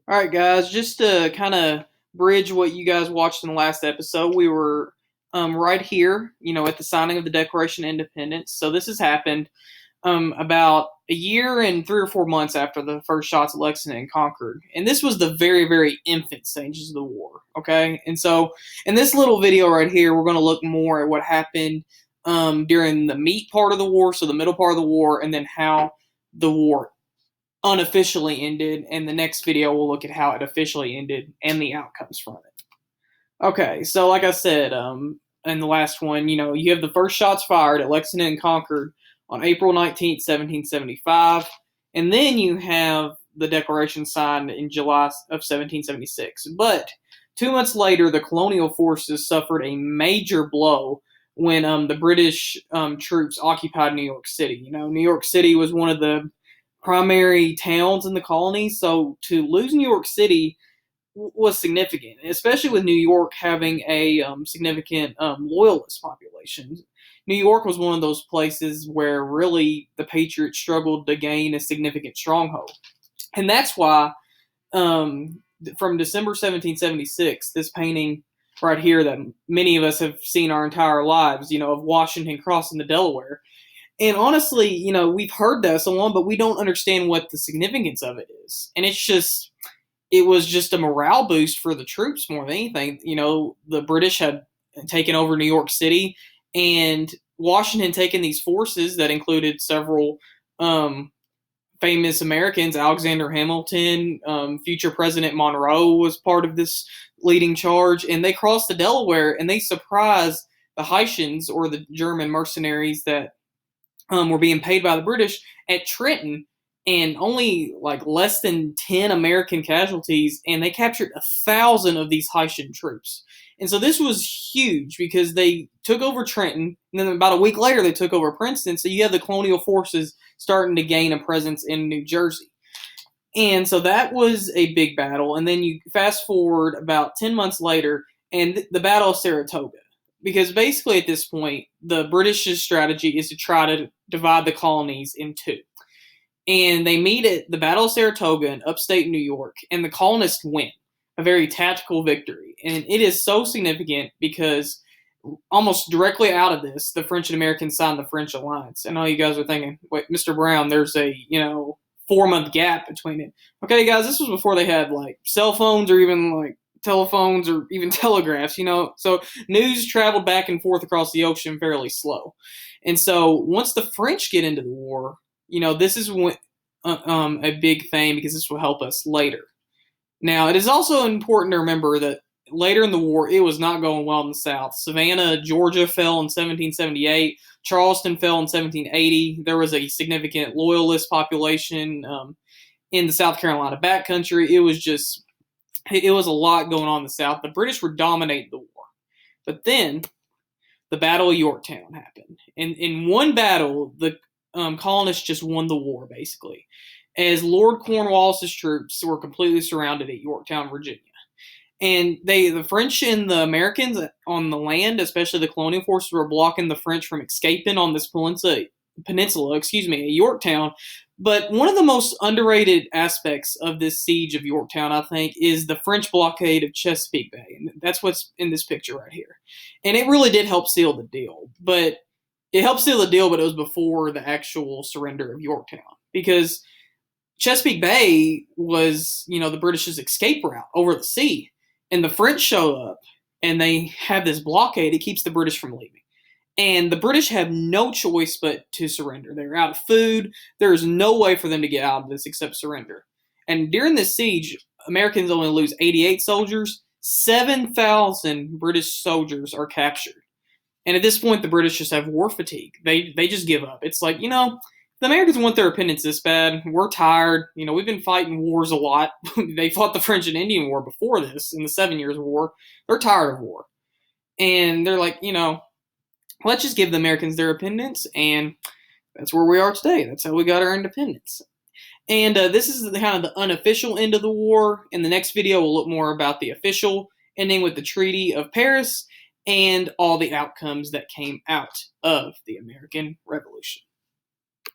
All right, guys, just to kind of bridge what you guys watched in the last episode, we were right here, at the signing of the Declaration of Independence. So this has happened about a year and 3 or 4 months after the first shots at Lexington and Concord. And this was the very, very infant stages of the war, okay? And so in this little video right here, we're going to look more at what happened during the meat part of the war, so the middle part of the war, and then how the war unofficially ended, and the next video we'll look at how it officially ended and the outcomes from it. Okay, so like I said, in the last one, you have the first shots fired at Lexington and Concord on April 19th, 1775, and then you have the Declaration signed in July of 1776. But 2 months later, the colonial forces suffered a major blow when the British troops occupied New York City. New York City was one of the primary towns in the colonies, so to lose New York City was significant, especially with New York having a significant loyalist population. New York was one of those places where really the Patriots struggled to gain a significant stronghold. And that's why from December 1776, this painting right here that many of us have seen our entire lives, of Washington crossing the Delaware. And honestly, we've heard that so long, but we don't understand what the significance of it is. And it was just a morale boost for the troops more than anything. The British had taken over New York City, and Washington taken these forces that included several famous Americans. Alexander Hamilton, future President Monroe was part of this leading charge, and they crossed the Delaware and they surprised the Haitians, or the German mercenaries that were being paid by the British, at Trenton, and only like less than 10 American casualties, and they captured 1,000 of these Haitian troops. And so this was huge because they took over Trenton, and then about a week later they took over Princeton. So you have the colonial forces starting to gain a presence in New Jersey. And so that was a big battle. And then you fast forward about 10 months later, and the Battle of Saratoga. Because basically at this point, the British strategy is to try to divide the colonies in two. And they meet at the Battle of Saratoga in upstate New York, and the colonists win a very tactical victory. And it is so significant because almost directly out of this, the French and Americans signed the French alliance. I know you guys are thinking, wait, Mr. Brown, there's a 4-month gap between it. Okay, guys, this was before they had like cell phones or even like telephones or even telegraphs, so news traveled back and forth across the ocean fairly slow. And so once the French get into the war, this is a big thing because this will help us later. Now, it is also important to remember that later in the war, it was not going well in the South. Savannah, Georgia fell in 1778. Charleston fell in 1780. There was a significant loyalist population in the South Carolina backcountry. It was a lot going on in the South. The British were dominating the war. But then the Battle of Yorktown happened. And in one battle, the colonists just won the war, basically, as Lord Cornwallis's troops were completely surrounded at Yorktown, Virginia. And the French and the Americans on the land, especially the colonial forces, were blocking the French from escaping on this peninsula, at Yorktown. But one of the most underrated aspects of this siege of Yorktown, I think, is the French blockade of Chesapeake Bay. And that's what's in this picture right here. And it really did help seal the deal. But it was before the actual surrender of Yorktown. Because Chesapeake Bay was, the British's escape route over the sea. And the French show up, and they have this blockade. It keeps the British from leaving. And the British have no choice but to surrender. They're out of food. There is no way for them to get out of this except surrender. And during this siege, Americans only lose 88 soldiers. 7,000 British soldiers are captured. And at this point, the British just have war fatigue. They just give up. It's like, the Americans want their independence this bad. We're tired. We've been fighting wars a lot. They fought the French and Indian War before this in the 7 Years' War. They're tired of war. And they're like, let's just give the Americans their independence, and that's where we are today. That's how we got our independence. And this is kind of the unofficial end of the war. In the next video, we'll look more about the official ending with the Treaty of Paris and all the outcomes that came out of the American Revolution.